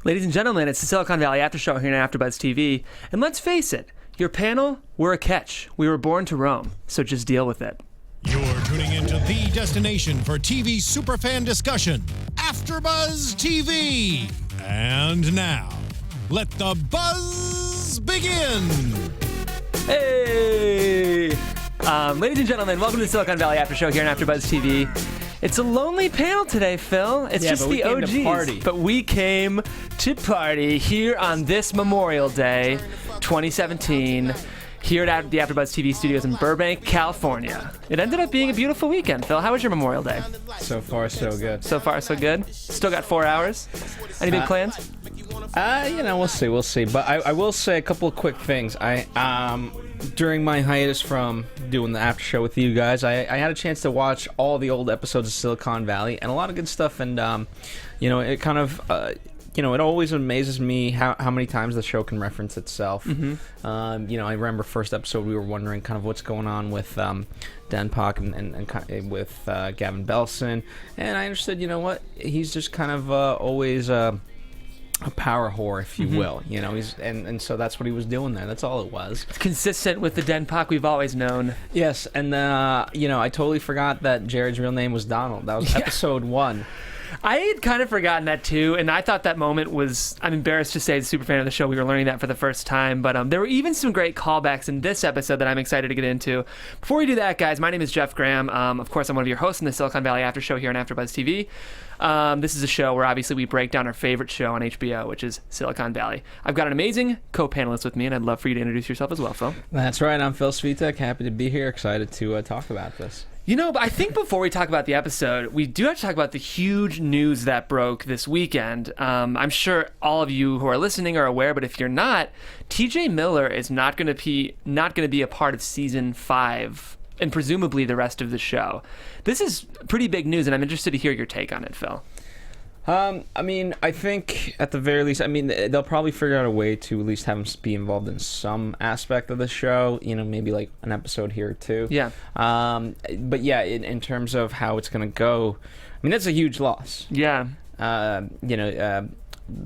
Ladies and gentlemen, it's the Silicon Valley After Show here on AFTERBUZZ TV. And let's face it, your panel, we're a catch. We were born to roam, so just deal with it. You're tuning into the destination for TV superfan discussion, AFTERBUZZ TV. And now, let the buzz begin. Hey! Ladies and gentlemen, welcome to the Silicon Valley After Show here on AFTERBUZZ TV. It's a lonely panel today, Phil. It's just the OGs. To party. But we came to party here on this Memorial Day, 2017, here at the AFTERBUZZ TV studios in Burbank, California. It ended up being a beautiful weekend. Phil, how was your Memorial Day? So far, so good. So far, so good? Still got 4 hours? Any big plans? We'll see. But I will say a couple of quick things. During my hiatus from doing the after show with you guys, I had a chance to watch all the old episodes of Silicon Valley, and a lot of good stuff. And it kind of, it always amazes me how many times the show can reference itself. Mm-hmm. I remember first episode we were wondering kind of what's going on with Dan Pak and with Gavin Belson, and I understood. You know what? He's just kind of always. A power whore, if you will, he's and so that's what he was doing there. That's all it was. It's consistent with the Den Pak we've always known. Yes, and I totally forgot that Jared's real name was Donald. That was episode 1. I had kind of forgotten that too, and I thought that moment was, I'm embarrassed to say, as a super fan of the show, we were learning that for the first time, but there were even some great callbacks in this episode that I'm excited to get into. Before we do that, guys, my name is Jeff Graham. Of course, I'm one of your hosts in the Silicon Valley After Show here on AFTERBUZZ TV. This is a show where obviously we break down our favorite show on HBO, which is Silicon Valley. I've got an amazing co-panelist with me, and I'd love for you to introduce yourself as well, Phil. That's right. I'm Phil Svitek. Happy to be here. Excited to talk about this. But I think before we talk about the episode, we do have to talk about the huge news that broke this weekend. I'm sure all of you who are listening are aware, but if you're not, TJ Miller is not going to be a part of season 5 and presumably the rest of the show. This is pretty big news, and I'm interested to hear your take on it, Phil. I think at the very least, they'll probably figure out a way to at least have him be involved in some aspect of the show, maybe like an episode here or two. Yeah. But yeah, in terms of how it's going to go, that's a huge loss. Yeah.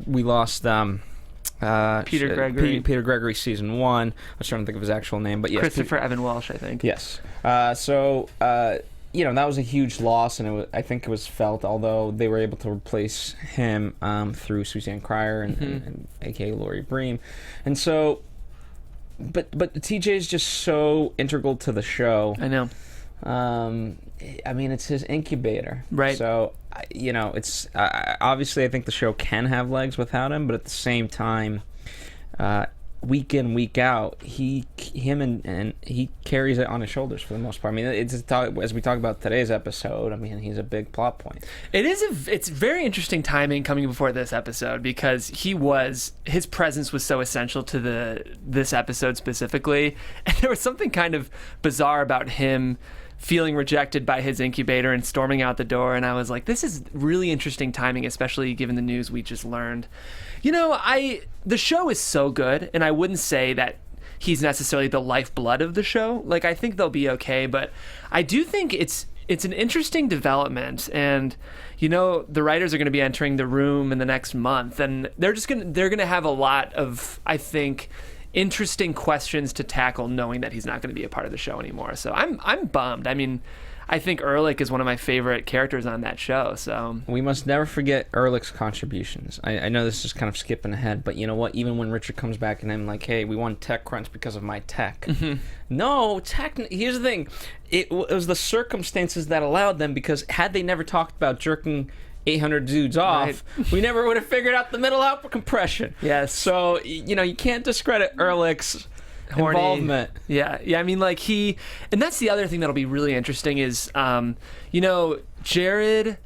We lost Peter Gregory. Peter Gregory season 1. I was trying to think of his actual name, but yes. Christopher Evan Welch, I think. Yes. That was a huge loss, and I think it was felt, although they were able to replace him through Suzanne Cryer and a.k.a. Lori Bream. And so, but TJ is just so integral to the show. I know. It's his incubator. Right. So, it's obviously I think the show can have legs without him, but at the same time, week in, week out, he carries it on his shoulders for the most part. As we talk about today's episode, he's a big plot point. It's very interesting timing coming before this episode, because his presence was so essential to this episode specifically, and there was something kind of bizarre about him feeling rejected by his incubator and storming out the door, and I was like, this is really interesting timing, especially given the news we just learned. The show is so good, and I wouldn't say that he's necessarily the lifeblood of the show. Like, I think they'll be okay, but I do think it's an interesting development, and the writers are going to be entering the room in the next month, and they're going to have a lot of, I think, interesting questions to tackle, knowing that he's not going to be a part of the show anymore. So I'm bummed. I think Erlich is one of my favorite characters on that show. So we must never forget Erlich's contributions. I know this is kind of skipping ahead, but you know what? Even when Richard comes back and I'm like, hey, we won TechCrunch because of my tech. Mm-hmm. No, here's the thing. It was the circumstances that allowed them, because had they never talked about jerking 800 dudes off, right, we never would have figured out the middle output compression. Yes. So, you can't discredit Erlich's involvement. Yeah. And that's the other thing that'll be really interesting is, Jared, Richard,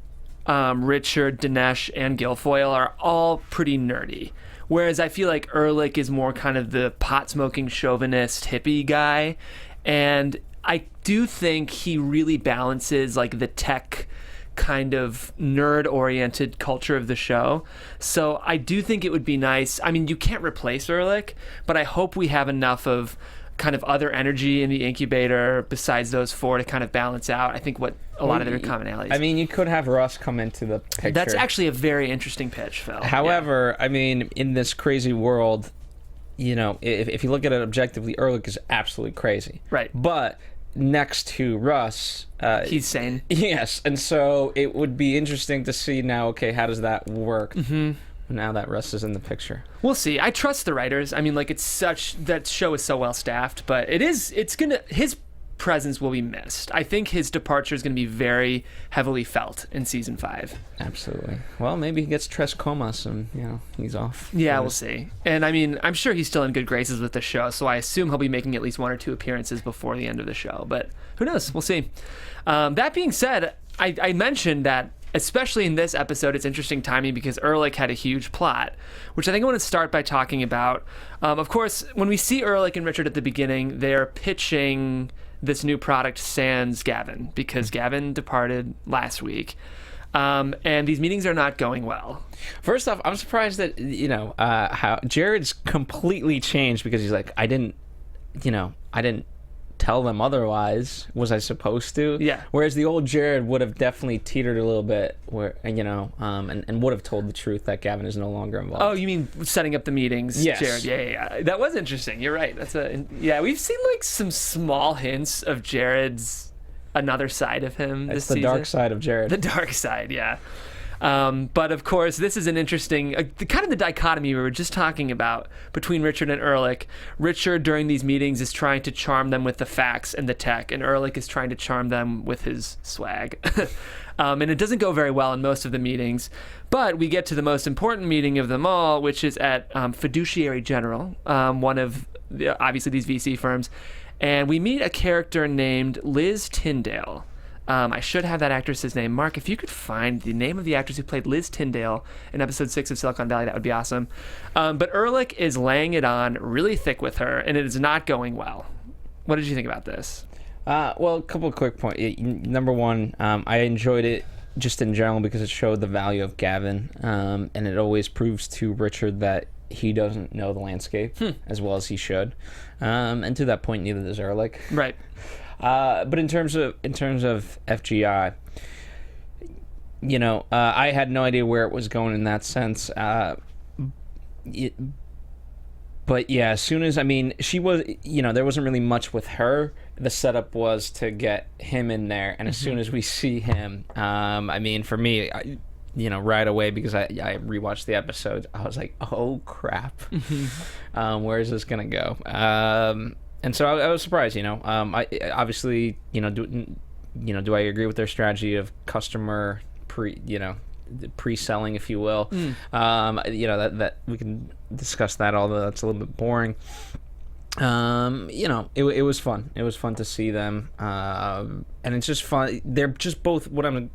Dinesh, and Gilfoyle are all pretty nerdy. Whereas I feel like Erlich is more kind of the pot-smoking chauvinist hippie guy. And I do think he really balances the tech kind of nerd-oriented culture of the show. So I do think it would be nice. You can't replace Erlich, but I hope we have enough of kind of other energy in the incubator besides those four to kind of balance out, I think, what a lot of their commonalities. I mean, you could have Russ come into the picture. That's actually a very interesting pitch, Phil. However, I mean, in this crazy world, you know, if you look at it objectively, Erlich is absolutely crazy. Right. But next to Russ, he's sane. Yes, and so it would be interesting to see now, okay, how does that work now that Russ is in the picture? We'll see. I trust the writers. I mean, like, that show is so well staffed, but his presence will be missed. I think his departure is going to be very heavily felt in season 5. Absolutely. Well, maybe he gets tres comas and, you know, he's off. Yeah, we'll see. And I mean, I'm sure he's still in good graces with the show, so I assume he'll be making at least 1 or 2 appearances before the end of the show, but who knows? We'll see. That being said, I mentioned that especially in this episode, it's interesting timing because Erlich had a huge plot, which I think I want to start by talking about. Of course, when we see Erlich and Richard at the beginning, they're pitching this new product sans Gavin, because Gavin departed last week. And these meetings are not going well. First off, I'm surprised that, you know, how Jared's completely changed, because he's like, I didn't tell them otherwise. Was I supposed to? Yeah. Whereas the old Jared would have definitely teetered a little bit, where, you know, and would have told the truth that Gavin is no longer involved. Oh, you mean setting up the meetings, yes. Jared? Yeah. That was interesting. You're right. We've seen like some small hints of Jared's another side of him this season. It's the dark side of Jared. The dark side, yeah. But of course, this is an interesting, kind of the dichotomy we were just talking about between Richard and Erlich. Richard, during these meetings, is trying to charm them with the facts and the tech, and Erlich is trying to charm them with his swag. And it doesn't go very well in most of the meetings. But we get to the most important meeting of them all, which is at Fiduciary General, one of, obviously, these VC firms. And we meet a character named Liz Tyndale. I should have that actress's name. Mark, if you could find the name of the actress who played Liz Tyndale in episode 6 of Silicon Valley, that would be awesome. But Erlich is laying it on really thick with her, and it is not going well. What did you think about this? Well, a couple of quick points. Number one, I enjoyed it just in general because it showed the value of Gavin, and it always proves to Richard that he doesn't know the landscape as well as he should. And to that point, neither does Erlich. Right. But in terms of FGI, you know, I had no idea where it was going in that sense. But yeah, as soon as, I mean, she was, you know, there wasn't really much with her. The setup was to get him in there, and as soon as we see him, I mean, for me, you know, right away, because I rewatched the episode, I was like, oh crap, where is this gonna go? And so I was surprised, you know. I obviously, you know, do I agree with their strategy of customer pre-selling, if you will? You know, that we can discuss that, although that's a little bit boring. You know, it was fun. It was fun to see them, and it's just fun. They're just both, what I'm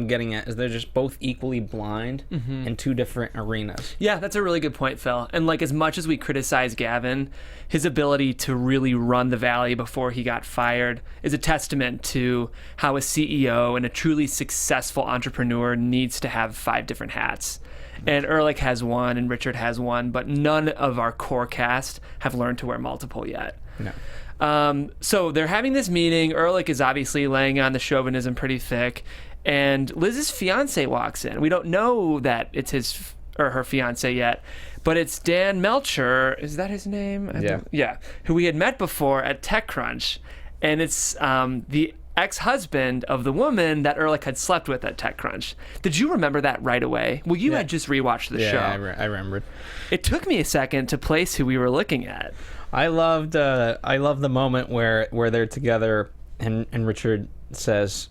getting at is they're just both equally blind in two different arenas. Yeah, that's a really good point, Phil. And like, as much as we criticize Gavin, his ability to really run the Valley before he got fired is a testament to how a CEO and a truly successful entrepreneur needs to have 5 different hats. And Erlich has one, and Richard has one, but none of our core cast have learned to wear multiple yet. No. So they're having this meeting. Erlich is obviously laying on the chauvinism pretty thick, and Liz's fiance walks in. We don't know that it's his or her fiance yet, but it's Dan Melcher. Is that his name? Yeah. Who we had met before at TechCrunch, and it's the ex-husband of the woman that Erlich had slept with at TechCrunch. Did you remember that right away? Well, you had just rewatched the show. Yeah, I remembered. It took me a second to place who we were looking at. I loved the moment where they're together and Richard says,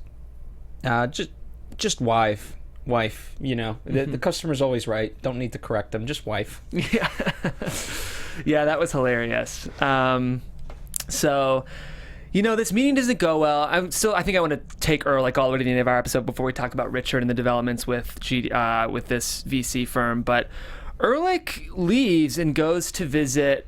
just wife, you know, the customer's always right. Don't need to correct them. Just wife. Yeah. Yeah, that was hilarious. So, you know, this meeting doesn't go well. I think I want to take Erlich all the way to the end of our episode before we talk about Richard and the developments with this VC firm. But Erlich leaves and goes to visit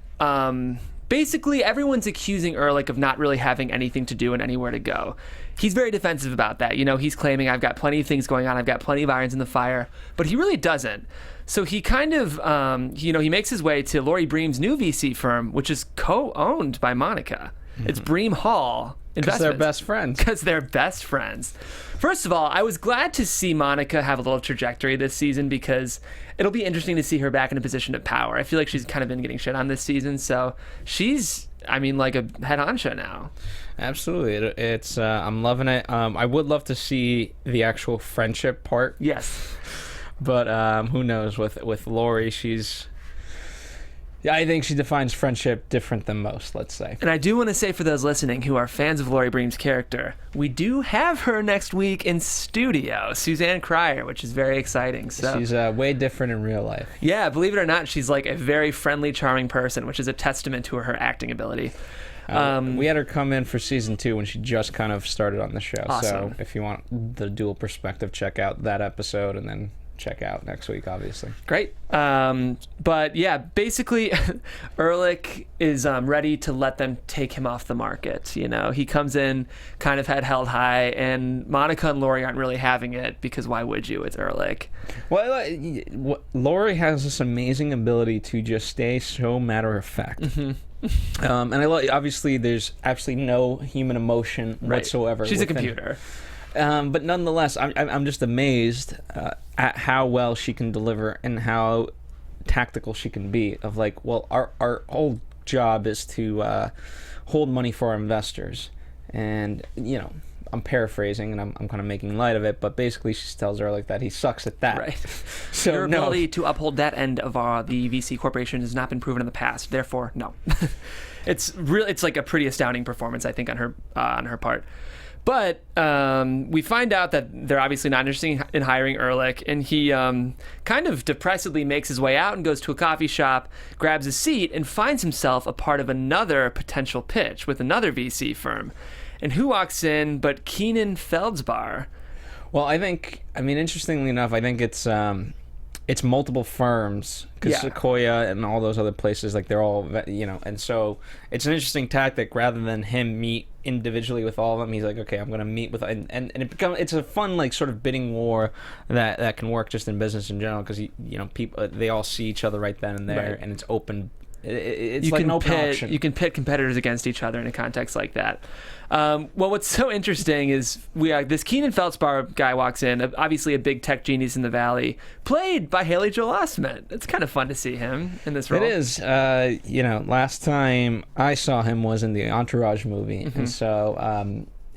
basically everyone's accusing Erlich of not really having anything to do and anywhere to go. He's very defensive about that. He's claiming, I've got plenty of things going on, I've got plenty of irons in the fire, but he really doesn't. So he kind of, he makes his way to Laurie Bream's new VC firm, which is co-owned by Monica. It's Bream Hall Investments. Because they're best friends. Because they're best friends. First of all, I was glad to see Monica have a little trajectory this season because it'll be interesting to see her back in a position of power. I feel like she's kind of been getting shit on this season, so she's, like a head honcho now. Absolutely. It's I'm loving it. I would love to see the actual friendship part. Yes. But who knows? With Laurie, I think she defines friendship different than most, let's say. And I do want to say for those listening who are fans of Laurie Bream's character, we do have her next week in studio, Suzanne Cryer, which is very exciting. So she's way different in real life. Yeah, believe it or not, she's like a very friendly, charming person, which is a testament to her acting ability. We had her come in for season 2 when she just kind of started on the show. Awesome. So if you want the dual perspective, check out that episode and then check out next week, obviously. Great. But yeah, basically, Erlich is ready to let them take him off the market. He comes in kind of head held high, and Monica and Laurie aren't really having it because why would you? It's Erlich. Well, Laurie has this amazing ability to just stay so matter of fact. Mm-hmm. And obviously there's absolutely no human emotion whatsoever. She's a computer. But nonetheless, I'm just amazed at how well she can deliver and how tactical she can be. Of like, well, our whole job is to hold money for our investors, and I'm paraphrasing and I'm kind of making light of it, but basically she tells her like that he sucks at that. Right. So your ability to uphold that end of the VC corporation has not been proven in the past. Therefore, no. It's like a pretty astounding performance, I think, on her part. But we find out that they're obviously not interested in hiring Erlich, and he kind of depressedly makes his way out and goes to a coffee shop, grabs a seat, and finds himself a part of another potential pitch with another VC firm. And who walks in but Keenan Feldspar? Well, interestingly enough, I think it's multiple firms because Sequoia and all those other places, like they're all, and so it's an interesting tactic. Rather than him meet individually with all of them, he's like, okay, I'm going to meet with, and it's a fun like sort of bidding war that can work just in business in general because people they all see each other right then and there, and it's open. It's like an open auction. You can pit competitors against each other in a context like that. Well, what's so interesting is this Keenan Feldspar guy walks in, obviously a big tech genius in the Valley, played by Haley Joel Osment. It's kind of fun to see him in this role. It is. Last time I saw him was in the Entourage movie, and so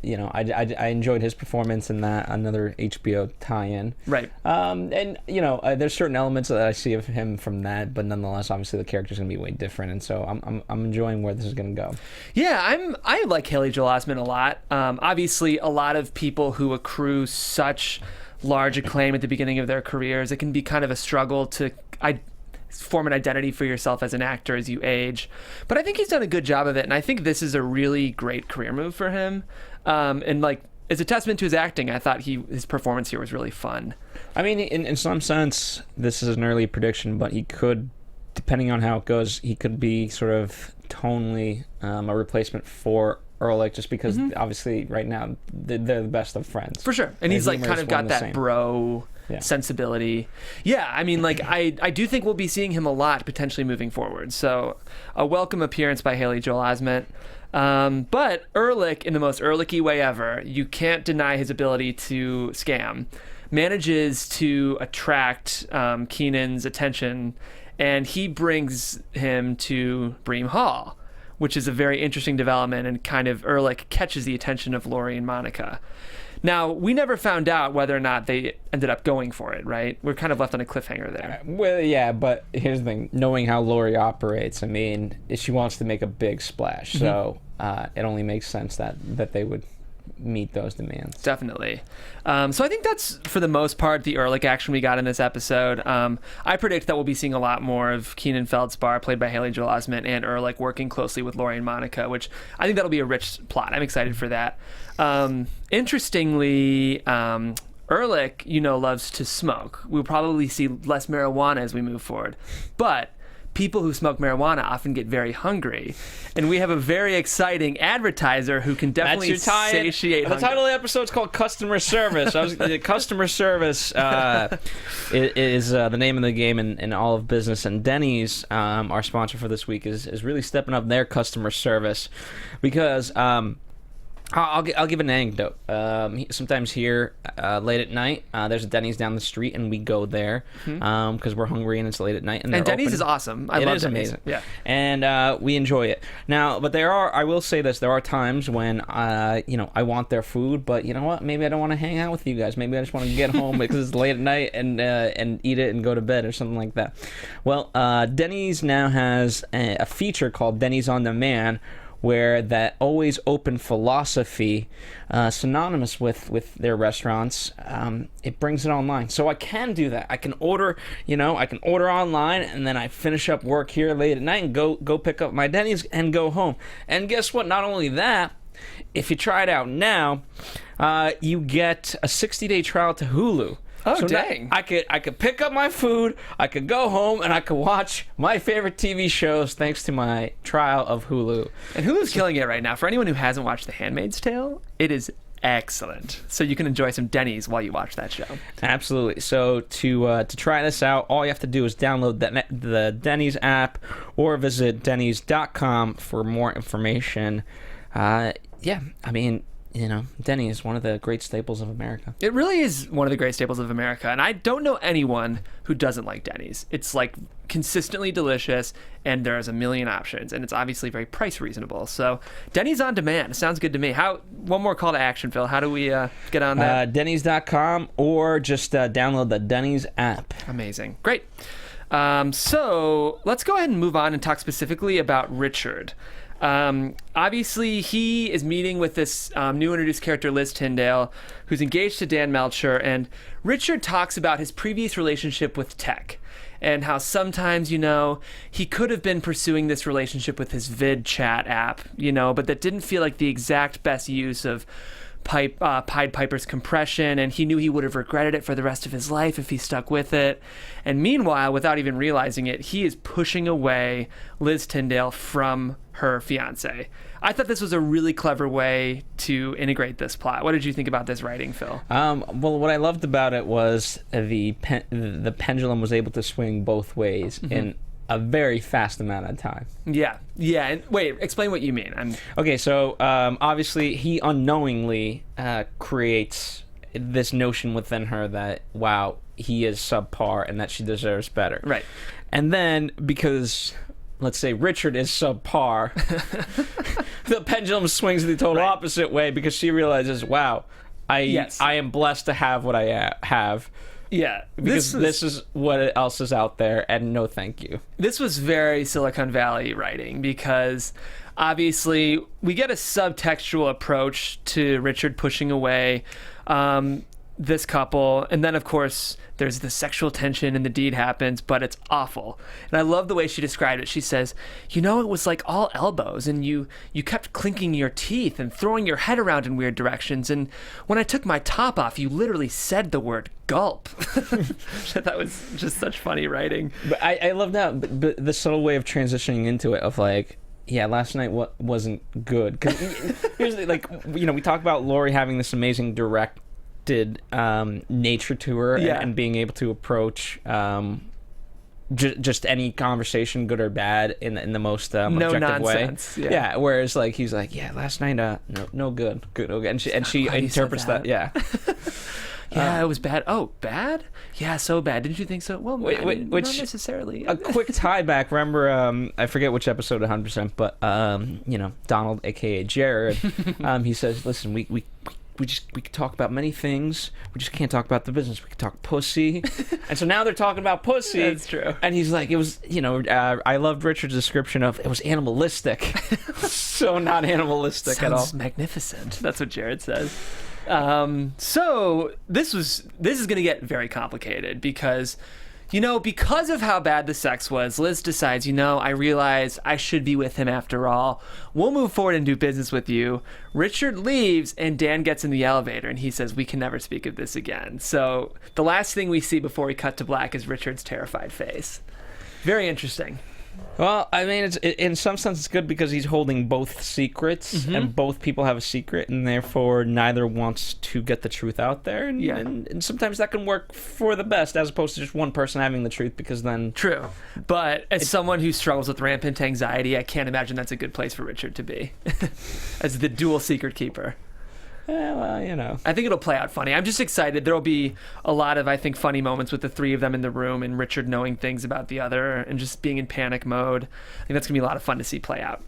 I enjoyed his performance in that, another HBO tie-in. Right. There's certain elements that I see of him from that, but nonetheless, obviously the character's going to be way different, and so I'm enjoying where this is going to go. Yeah, I like Haley Joel Osment a lot. Obviously, a lot of people who accrue such large acclaim at the beginning of their careers, it can be kind of a struggle to form an identity for yourself as an actor as you age. But I think he's done a good job of it, and I think this is a really great career move for him. As a testament to his acting, I thought his performance here was really fun. I mean, in some sense, this is an early prediction, but he could, depending on how it goes, he could be sort of tonally a replacement for Erlich, just because obviously right now they're the best of friends. For sure. And he's like kind of got that bro sensibility. Yeah, I do think we'll be seeing him a lot potentially moving forward. So a welcome appearance by Haley Joel Osment. But Erlich, in the most Erlich-y way ever, you can't deny his ability to scam, manages to attract Keenan's attention, and he brings him to Bream Hall, which is a very interesting development, and kind of Erlich catches the attention of Laurie and Monica. Now, we never found out whether or not they ended up going for it, right? We're kind of left on a cliffhanger there. Well, yeah, but here's the thing. Knowing how Laurie operates, she wants to make a big splash, so it only makes sense that they would meet those demands. Definitely. So I think that's, for the most part, the Erlich action we got in this episode. I predict that we'll be seeing a lot more of Keenan Feldspar, played by Haley Joel Osment, and Erlich working closely with Laurie and Monica, which I think that'll be a rich plot. I'm excited for that. Interestingly, Erlich, loves to smoke. We'll probably see less marijuana as we move forward. But people who smoke marijuana often get very hungry. And we have a very exciting advertiser who can definitely satiate hunger. The title of the episode is called Customer Service. Customer Service is the name of the game in all of business. And Denny's, our sponsor for this week, is really stepping up their customer service because... I'll give an anecdote. Sometimes here, late at night, there's a Denny's down the street, and we go there because we're hungry and it's late at night. And Denny's open. Is awesome. I love Denny's. Amazing. Yeah, and we enjoy it. Now, but I will say this: there are times when I want their food, but you know what? Maybe I don't want to hang out with you guys. Maybe I just want to get home because it's late at night and eat it and go to bed or something like that. Well, Denny's now has a feature called Denny's on Demand, where that always open philosophy, synonymous with their restaurants, it brings it online. So I can do that. I can order, online, and then I finish up work here late at night and go pick up my Denny's and go home. And guess what? Not only that, if you try it out now, you get a 60-day trial to Hulu. Oh, so dang. I could pick up my food, I could go home, and I could watch my favorite TV shows thanks to my trial of Hulu. And Hulu's killing it right now. For anyone who hasn't watched The Handmaid's Tale, it is excellent. So you can enjoy some Denny's while you watch that show. Absolutely. So to try this out, all you have to do is download the Denny's app or visit Denny's.com for more information. Denny is one of the great staples of America. It really is one of the great staples of America, and I don't know anyone who doesn't like Denny's. It's like consistently delicious, and there's a million options, and it's obviously very price reasonable. So Denny's on demand. Sounds good to me. One more call to action, Phil. How do we get on that? Denny's.com or just download the Denny's app. Amazing. Great. So let's go ahead and move on and talk specifically about Richard. Obviously, he is meeting with this new introduced character, Liz Tyndale, who's engaged to Dan Melcher, and Richard talks about his previous relationship with tech and how sometimes, he could have been pursuing this relationship with his vid chat app, but that didn't feel like the exact best use of Pied Piper's compression, and he knew he would have regretted it for the rest of his life if he stuck with it. And meanwhile, without even realizing it, he is pushing away Liz Tyndale from her fiance. I thought this was a really clever way to integrate this plot. What did you think about this writing, Phil? Well, what I loved about it was the pendulum was able to swing both ways in a very fast amount of time. Yeah. And wait, explain what you mean. Okay, so obviously he unknowingly creates this notion within her that, wow, he is subpar and that she deserves better. Right. And then because, let's say, Richard is subpar, the pendulum swings the total opposite way because she realizes, wow, I am blessed to have what I have. Yeah. Because this is what else is out there, and no thank you. This was very Silicon Valley writing because obviously we get a subtextual approach to Richard pushing away this couple, and then of course there's the sexual tension and the deed happens, but it's awful. And I love the way she described it. She says, it was like all elbows, and you kept clinking your teeth and throwing your head around in weird directions, and when I took my top off, you literally said the word gulp. That was just such funny writing. But I love that, but the subtle way of transitioning into it of like, yeah, last night wasn't good. Because usually, we talk about Lori having this amazing directed nature to her, and being able to approach just any conversation, good or bad, in the most objective nonsense way. Yeah. Whereas he's like, yeah, last night no good, okay. And she interprets that. Yeah. Yeah, it was bad. Oh, bad? Yeah, so bad. Didn't you think so? Well, not necessarily. A quick tie back. Remember, I forget which episode 100%, but Donald, aka Jared, he says, "Listen, we could talk about many things. We just can't talk about the business. We could talk pussy." And so now they're talking about pussy. That's true. And he's like, it was, I loved Richard's description of it was animalistic. So not animalistic at all. Sounds magnificent. That's what Jared says. So this is going to get very complicated because of how bad the sex was, Liz decides, I realize I should be with him after all. We'll move forward and do business with you. Richard leaves, and Dan gets in the elevator, and he says, we can never speak of this again. So the last thing we see before we cut to black is Richard's terrified face. Very interesting. Well, I mean, in some sense it's good because he's holding both secrets, and both people have a secret, and therefore neither wants to get the truth out there. And sometimes that can work for the best, as opposed to just one person having the truth, because then... True. But as someone who struggles with rampant anxiety, I can't imagine that's a good place for Richard to be, as the dual secret keeper. Yeah, well, you know. I think it'll play out funny. I'm just excited. There'll be a lot of, I think, funny moments with the three of them in the room and Richard knowing things about the other and just being in panic mode. I think that's going to be a lot of fun to see play out.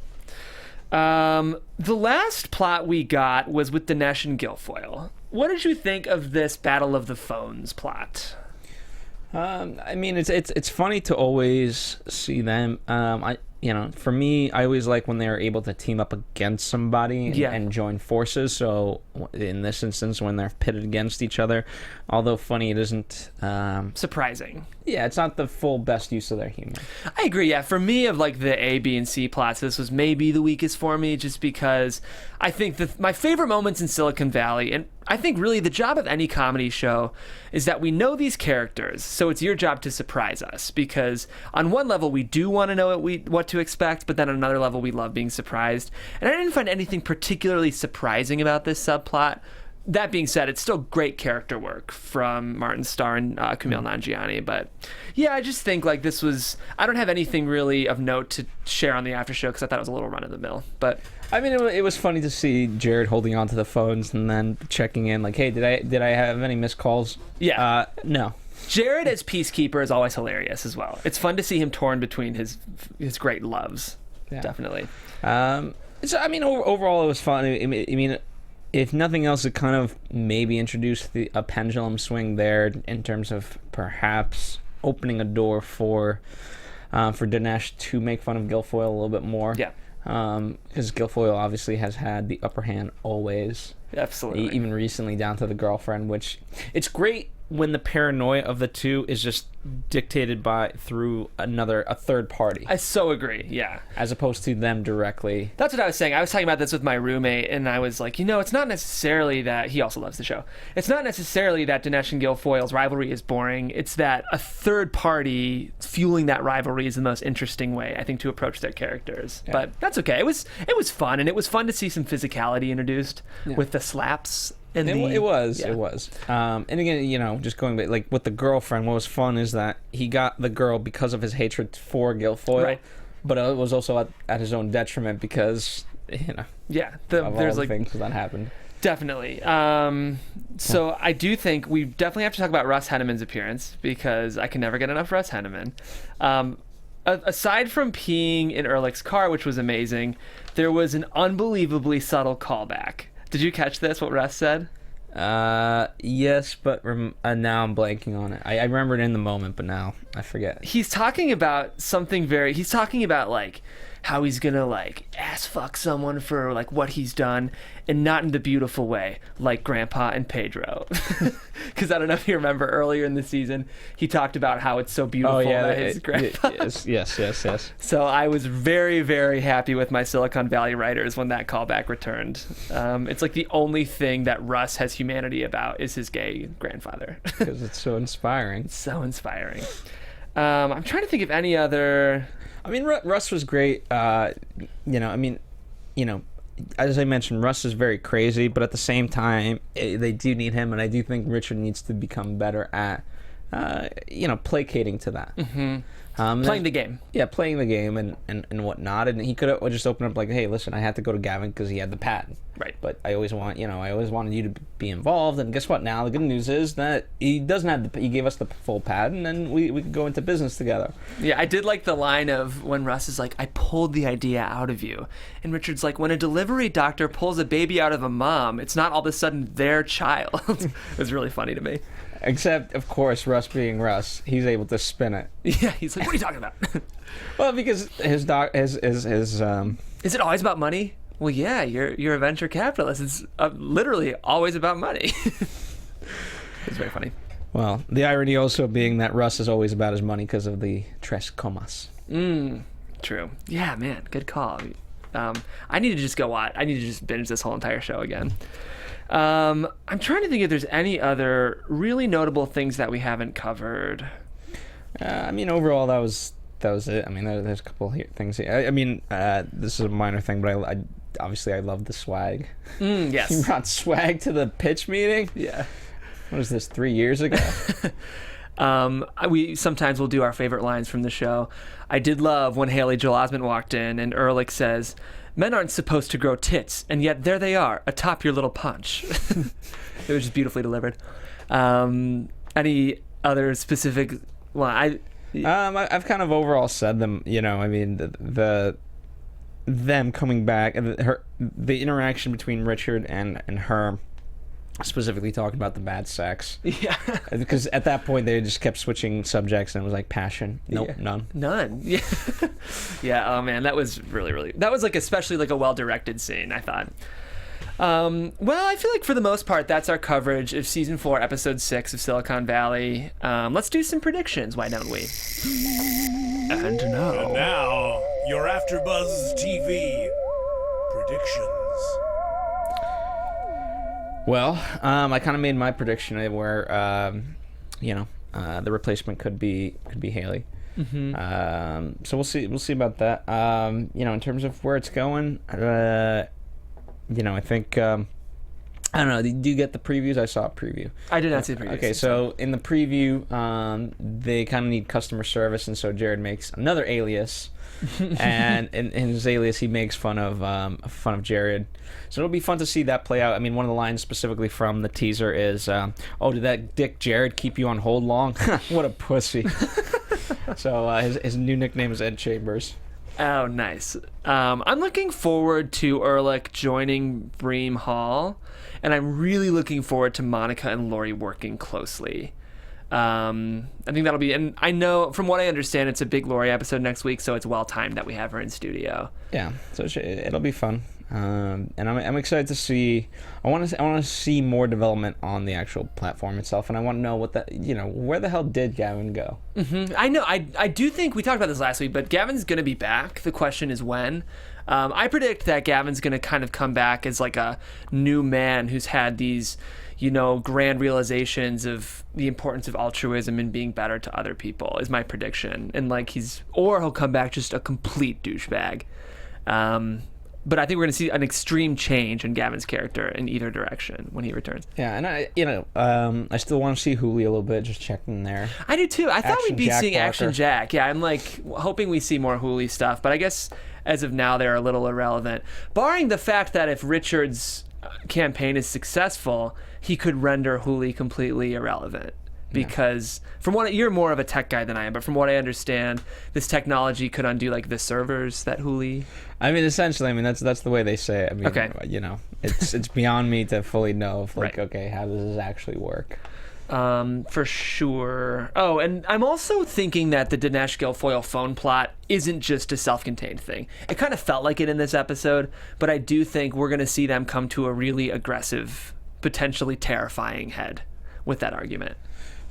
The last plot we got was with Dinesh and Gilfoyle. What did you think of this Battle of the Phones plot? I mean, it's funny to always see them. For me, I always like when they're able to team up against somebody and join forces. So in this instance, when they're pitted against each other, although funny, it isn't surprising. Yeah, it's not the full best use of their humor. I agree. Yeah, for me, of like the A, B, and C plots, this was maybe the weakest for me, just because I think my favorite moments in Silicon Valley, and I think really the job of any comedy show, is that we know these characters, so it's your job to surprise us. Because on one level, we do want to know what to expect, but then on another level, we love being surprised. And I didn't find anything particularly surprising about this subplot. That being said, it's still great character work from Martin Starr and Kumail Nanjiani. But yeah, I just think like this was... I don't have anything really of note to share on the after show because I thought it was a little run-of-the-mill. But I mean, it was funny to see Jared holding onto the phones and then checking in like, hey, did I have any missed calls? Yeah. No. Jared as peacekeeper is always hilarious as well. It's fun to see him torn between his great loves. Yeah. Definitely. Overall it was fun. I mean, if nothing else, it kind of maybe introduced a pendulum swing there in terms of perhaps opening a door for Dinesh to make fun of Gilfoyle a little bit more. Yeah. Because Gilfoyle obviously has had the upper hand always. Absolutely. Even recently down to the girlfriend, which it's great when the paranoia of the two is just dictated through a third party. I so agree, yeah. As opposed to them directly. That's what I was saying. I was talking about this with my roommate, and I was like, it's not necessarily that... He also loves the show. It's not necessarily that Dinesh and Gilfoyle's rivalry is boring. It's that a third party fueling that rivalry is the most interesting way, I think, to approach their characters. Yeah. But that's okay. It was fun, and it was fun to see some physicality introduced with the slaps. It was. And again, just going back, like with the girlfriend, what was fun is that he got the girl because of his hatred for Gilfoyle, right. But it was also at his own detriment because, there's like things that happened. Definitely. So I do think we definitely have to talk about Russ Hanneman's appearance because I can never get enough Russ Hanneman. Aside from peeing in Erlich's car, which was amazing, there was an unbelievably subtle callback. Did you catch this, what Russ said? Yes, but now I'm blanking on it. I remember it in the moment, but now I forget. He's talking about something he's talking about, like, how he's gonna, like, ass fuck someone for, like, what he's done, and not in the beautiful way, like Grandpa and Pedro. Because I don't know if you remember earlier in the season, he talked about how it's so beautiful that his grandpa... Yes. So I was very, very happy with my Silicon Valley writers when that callback returned. It's like the only thing that Russ has humanity about is his gay grandfather. Because it's so inspiring. It's so inspiring. I'm trying to think of any other... I mean, Russ was great. As I mentioned, Russ is very crazy, but at the same time, they do need him, and I do think Richard needs to become better at, placating to that. Mm-hmm. Playing the game. Yeah, playing the game and whatnot. And he could have just opened up like, hey, listen, I had to go to Gavin because he had the patent. Right. But I always wanted you to be involved. And guess what? Now the good news is that he doesn't have he gave us the full patent, and we could go into business together. Yeah, I did like the line of when Russ is like, I pulled the idea out of you. And Richard's like, when a delivery doctor pulls a baby out of a mom, it's not all of a sudden their child. It was really funny to me. Except, of course, Russ being Russ, he's able to spin it. Yeah, he's like, what are you talking about? Well, because his Is it always about money? Well, yeah, you're a venture capitalist. It's literally always about money. It's very funny. Well, the irony also being that Russ is always about his money because of the tres comas. True. Yeah, man, good call. I need to just go watch. I need to just binge this whole entire show again. I'm trying to think if there's any other really notable things that we haven't covered. Overall, that was that was it. I mean, there's a couple things. I mean, this is a minor thing, but I obviously I love the swag. Yes. You brought swag to the pitch meeting? Yeah. What was this, 3 years ago? We sometimes will do our favorite lines from the show. I did love when Haley Joel Osment walked in and Erlich says, "Men aren't supposed to grow tits, and yet there they are, atop your little punch." It was just beautifully delivered. Any other specific line? I've kind of overall said them. You know, I mean, them coming back and the interaction between Richard and her. Specifically talking about the bad sex. Yeah. Because at that point they just kept switching subjects and it was like passion. Nope, yeah. None. Yeah. Yeah, oh man, that was really, that was like especially like a well-directed scene, I thought. Well, I feel like for the most part, that's our coverage of Season 4, Episode 6 of Silicon Valley. Let's do some predictions, why don't we? And now, your AfterBuzz TV predictions. Well, I kind of made my prediction where, the replacement could be Haley. Mm-hmm. So we'll see about that. In terms of where it's going, I think, I don't know. Did you get the previews? I saw a preview. I did not see the previews. Okay, so in the preview, they kind of need customer service, and so Jared makes another alias. And in his alias, he makes fun of Jared. So it'll be fun to see that play out. I mean, one of the lines specifically from the teaser is, "Oh, did that dick Jared keep you on hold long? What a pussy!" So his new nickname is Ed Chambers. Oh, nice. I'm looking forward to Erlich joining Bream Hall, and I'm really looking forward to Monica and Lori working closely. I think that'll be, and I know from what I understand, it's a big Lori episode next week, so it's well timed that we have her in studio. Yeah, so it'll be fun, and I'm excited to see. I want to see more development on the actual platform itself, and I want to know where the hell did Gavin go? Mm-hmm. I know. I do think we talked about this last week, but Gavin's going to be back. The question is when. I predict that Gavin's going to kind of come back as like a new man who's had these, grand realizations of the importance of altruism and being better to other people is my prediction. And or he'll come back just a complete douchebag. But I think we're going to see an extreme change in Gavin's character in either direction when he returns. Yeah, and I still want to see Hooli a little bit, just checking there. I do too. I thought we'd be seeing Barker. Action Jack. Yeah, I'm hoping we see more Hooli stuff, but I guess as of now they're a little irrelevant. Barring the fact that if Richard's campaign is successful, he could render Hooli completely irrelevant. Because you're more of a tech guy than I am, but from what I understand, this technology could undo the servers that Hooli. I mean, essentially, that's the way they say it. I mean, okay. It's beyond me to fully know if right. Okay, how does this actually work? For sure. Oh, and I'm also thinking that the Dinesh Gilfoyle phone plot isn't just a self-contained thing. It kind of felt like it in this episode, but I do think we're going to see them come to a really aggressive, potentially terrifying head with that argument.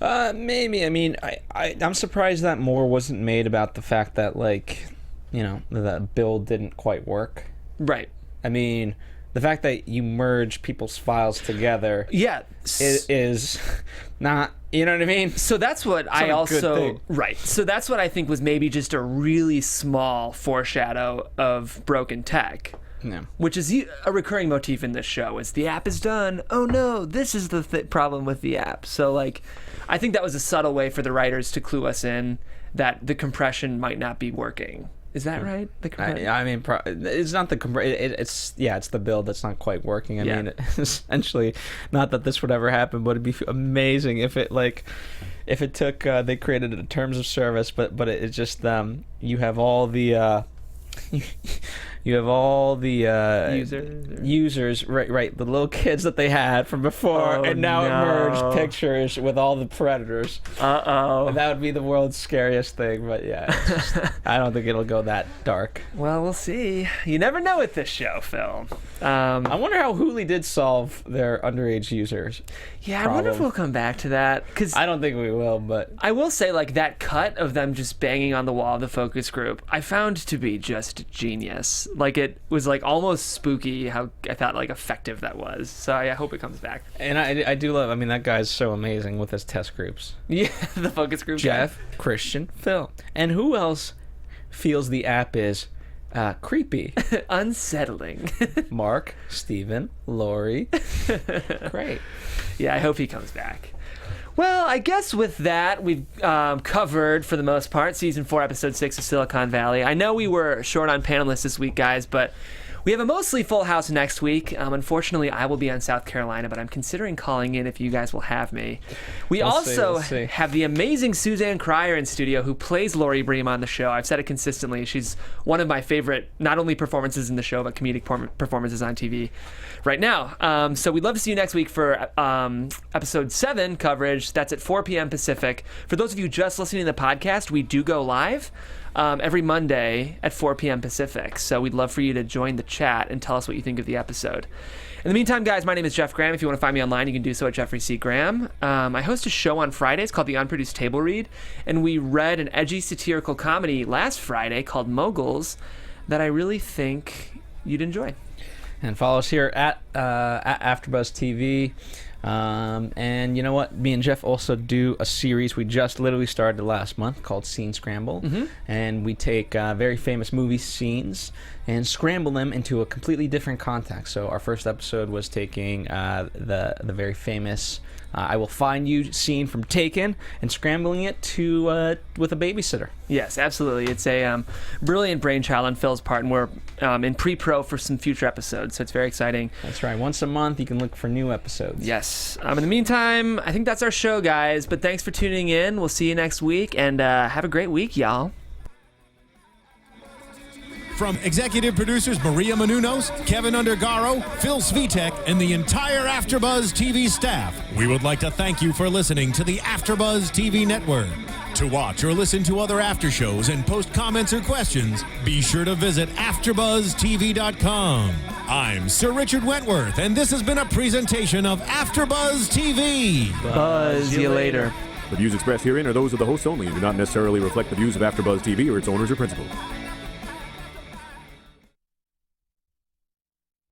Maybe. I mean, I'm surprised that more wasn't made about the fact that the bill didn't quite work. Right. I mean, the fact that you merge people's files together, is not. You know what I mean? So that's what I also right. So that's what I think was maybe just a really small foreshadow of broken tech. Yeah. Which is a recurring motif in this show is the app is done. Oh no, this is the problem with the app. So I think that was a subtle way for the writers to clue us in that the compression might not be working. Is that right? I mean, it's not the it's the build that's not quite working. I mean, essentially, not that this would ever happen, but it'd be amazing if it took they created a terms of service, but it just you have all the. You have all the users, right, the little kids that they had from before, and now it merged pictures with all the predators. Uh-oh. And that would be the world's scariest thing, but I don't think it'll go that dark. Well, we'll see. You never know with this show, Phil. I wonder how Hooli did solve their underage users. Yeah, I wonder if we'll come back to that. 'Cause I don't think we will, but I will say, that cut of them just banging on the wall of the focus group, I found to be just genius. Like, it was like almost spooky how I thought like effective that was. So I hope it comes back. And I do love, I mean, that guy's so amazing with his test groups. Yeah, the focus group. Jeff, Christian, Phil. And who else feels the app is creepy? Unsettling. Mark, Steven, Lori. Great. Yeah, I hope he comes back. Well, I guess with that, we've covered, for the most part, Season 4, Episode 6 of Silicon Valley. I know we were short on panelists this week, guys, but we have a mostly full house next week. Unfortunately, I will be on South Carolina, but I'm considering calling in if you guys will have me. We'll see. Have the amazing Suzanne Cryer in studio, who plays Lori Bream on the show. I've said it consistently. She's one of my favorite, not only performances in the show, but comedic performances on TV right now. So we'd love to see you next week for Episode 7 coverage. That's at 4 p.m. Pacific. For those of you just listening to the podcast, we do go live every Monday at 4 p.m. Pacific. So we'd love for you to join the chat and tell us what you think of the episode. In the meantime, guys, my name is Jeff Graham. If you want to find me online, you can do so at Jeffrey C. Graham. I host a show on Fridays called The Unproduced Table Read, and we read an edgy satirical comedy last Friday called Moguls that I really think you'd enjoy. And follow us here at AfterBuzz TV. And you know what? Me and Jeff also do a series we just literally started last month called Scene Scramble. And we take very famous movie scenes and scramble them into a completely different context. So our first episode was taking the very famous I Will Find You scene from Taken and scrambling it to with a babysitter. Yes, absolutely. It's a brilliant brainchild on Phil's part, and we're in pre-pro for some future episodes, so it's very exciting. That's right. Once a month, you can look for new episodes. Yes. In the meantime, I think that's our show, guys, but thanks for tuning in. We'll see you next week, and have a great week, y'all. From executive producers Maria Menounos, Kevin Undergaro, Phil Svitek, and the entire AfterBuzz TV staff, we would like to thank you for listening to the AfterBuzz TV network. To watch or listen to other after shows and post comments or questions, be sure to visit AfterBuzzTV.com. I'm Sir Richard Wentworth, and this has been a presentation of AfterBuzz TV. Buzz you later. The views expressed herein are those of the hosts only and do not necessarily reflect the views of AfterBuzz TV or its owners or principals.